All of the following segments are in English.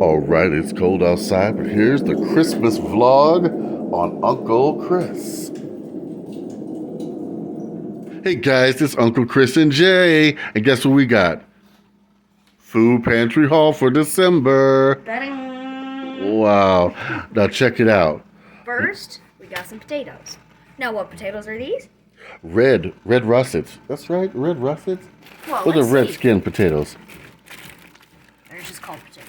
All right, it's cold outside, but here's the Christmas vlog on Uncle Chris. Hey guys, it's Uncle Chris and Jay, and guess what we got? Food pantry haul for December. Ta-da! Wow. Now check it out. First, we got some potatoes. Now, what potatoes are these? Red russets. That's right, red russets. Well, What are let's red see. skin potatoes? They're just called potatoes.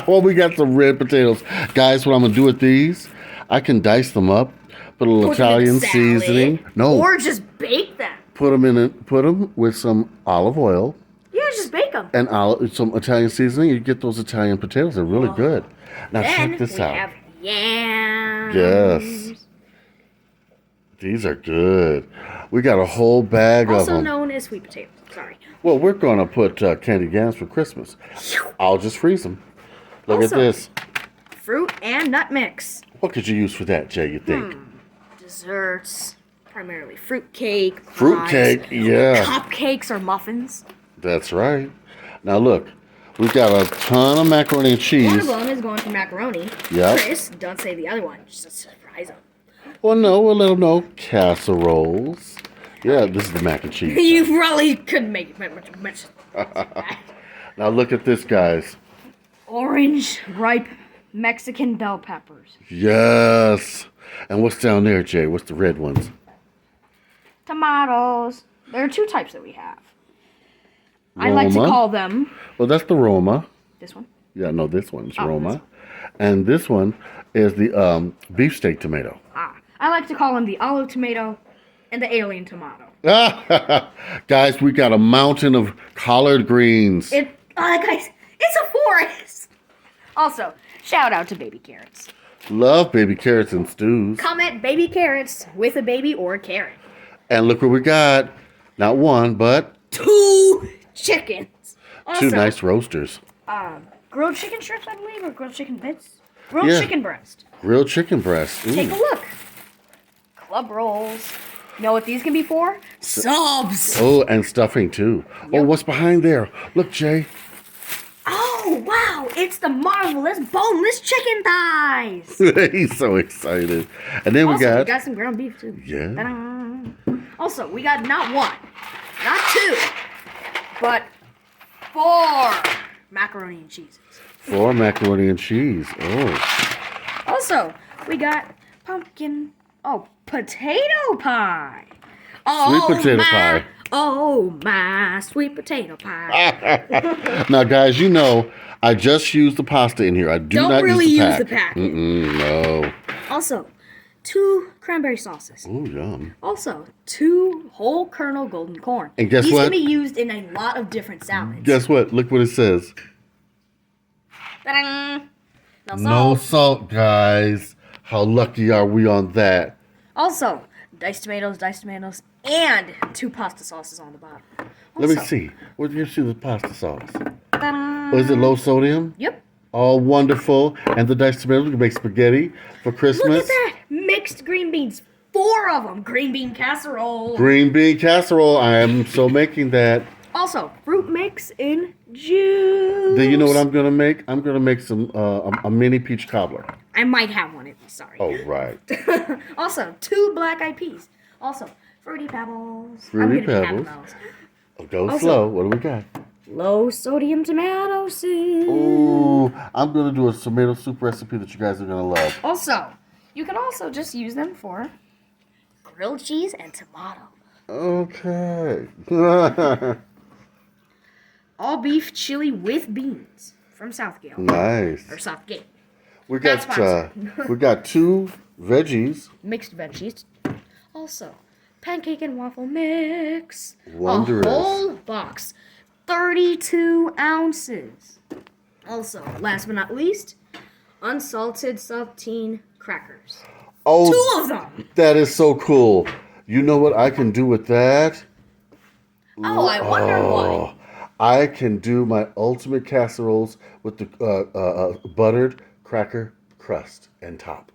Well, we got some red potatoes. Guys, what I'm going to do with these, I can dice them up, put a little Put them in Italian salad, seasoning. No, or just bake them. put them with some olive oil Yeah, just bake them. and some Italian seasoning. You get those Italian potatoes. They're really good. Now Then check this we out. have yams. Yes. These are good. We got a whole bag of Also them. known as sweet potatoes. Sorry. Well, we're going to put candied yams for Christmas. I'll just freeze them. Look Also- at this. Fruit and nut mix. What could you use for that, Jay, you think? Desserts. Primarily fruit cake. Fruit pies, cake, yeah. Cupcakes or muffins. That's right. Now look, we've got a ton of macaroni and One of cheese. them is going to macaroni. Yep. Chris, don't say the other one. Just surprise him. Well, no, we'll let them know. Casseroles. Yeah, this is the mac and cheese. You really couldn't make it much. Now look at this, guys. Orange, ripe Mexican bell peppers. Yes. And what's down there, Jay? What's the red ones? Tomatoes. There are two types that we have. I like to Roma. call them Well, that's the Roma. this one. Yeah, no, this one's Oh, Roma. this And this one is the beefsteak tomato. I like to call them the olive tomato and the alien tomato. Guys, we got a mountain of collard greens. Guys, it's a forest. Also, shout out to baby carrots. Love baby carrots and stews. Comment baby carrots with a baby or a carrot. And look what we got. Not one, but 2 chickens. Also, two nice roasters. grilled chicken strips, I believe, or grilled chicken bits. Grilled Yeah. chicken breast. Grilled chicken breast. Ooh. Take a look. Club rolls. You know what these can be for? Subs. Oh, and stuffing too. Oh, what's behind there? Look, Jay. Oh, wow. It's the marvelous boneless chicken thighs. He's so excited. And then we Also, we got, got some ground beef, too. yeah. Ta-da. Also, we got not 1, not 2, but 4 macaroni and cheeses. 4 macaroni and cheese. Oh. Also, we got potato pie. Oh, Sweet potato my, pie. Oh, my sweet potato pie. Now, guys, you know, I just used the pasta in here. I do Don't not really use use the the pack. packet. No. Also, 2 cranberry sauces. Oh, yum. Also, 2 whole kernel golden corn. And guess These what? can be used in a lot of different salads. Guess what? Look what it says. Ta-da! No salt. No salt, guys. How lucky are we on that? Also, diced tomatoes, and 2 pasta sauces on the bottom. Let me Also, see. Where do you see the pasta sauce? ta-da! Oh, is it low sodium? Yep. Oh, wonderful. And the diced tomatoes, we can make spaghetti for Christmas. Look at that! Mixed green beans. 4 of them. Green bean casserole. Green bean casserole. I am so making that. Also, fruit mix in juice. Do you know what I'm going to make? I'm going to make some a mini peach cobbler. I might have one. Sorry. Oh, right. Also, 2 black eyed peas. Also, fruity pebbles. Fruity I'm gonna Pebbles. have those. Oh, go Also- slow. What do we got? Low sodium tomato soup. Ooh, I'm going to do a tomato soup recipe that you guys are going to love. Also, you can also just use them for grilled cheese and tomato. Okay. All beef chili with beans from Southgate. Nice. Or Southgate. We Not got sponsored. we got 2 veggies. Mixed veggies. Also, pancake and waffle mix. Wondrous. A whole box. 32 ounces. Also, last but not least, unsalted saltine crackers. Oh, 2 of them. that is so cool. You know what I can do with that? Oh, I wonder what. Oh, I can do my ultimate casseroles with the buttered cracker crust and top.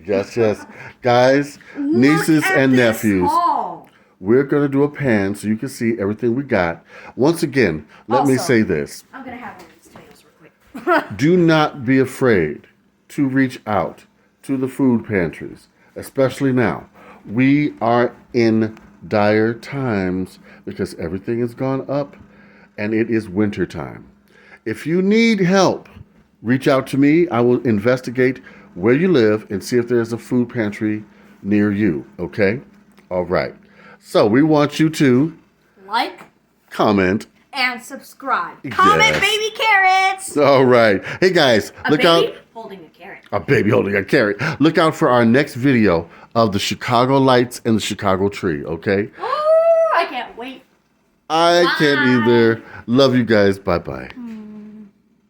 Yes, yes. Guys, nieces Look at and this nephews, haul. we're going to do a pan so you can see everything we got. Once again, let me Also- say this. I'm gonna have one of these tomatoes real quick. Do not be afraid to reach out to the food pantries, especially now. We are in dire times because everything has gone up and it is winter time. If you need help, reach out to me. I will investigate where you live and see if there's a food pantry near you, okay? All right. So we want you to Like comment and subscribe. Comment Yes. baby carrots. All right. Hey guys, A look baby out. holding a carrot. A baby holding a carrot. Look out for our next video of the Chicago lights and the Chicago tree, okay? Oh, I can't wait. I can't Bye. either. Love you guys. Bye-bye.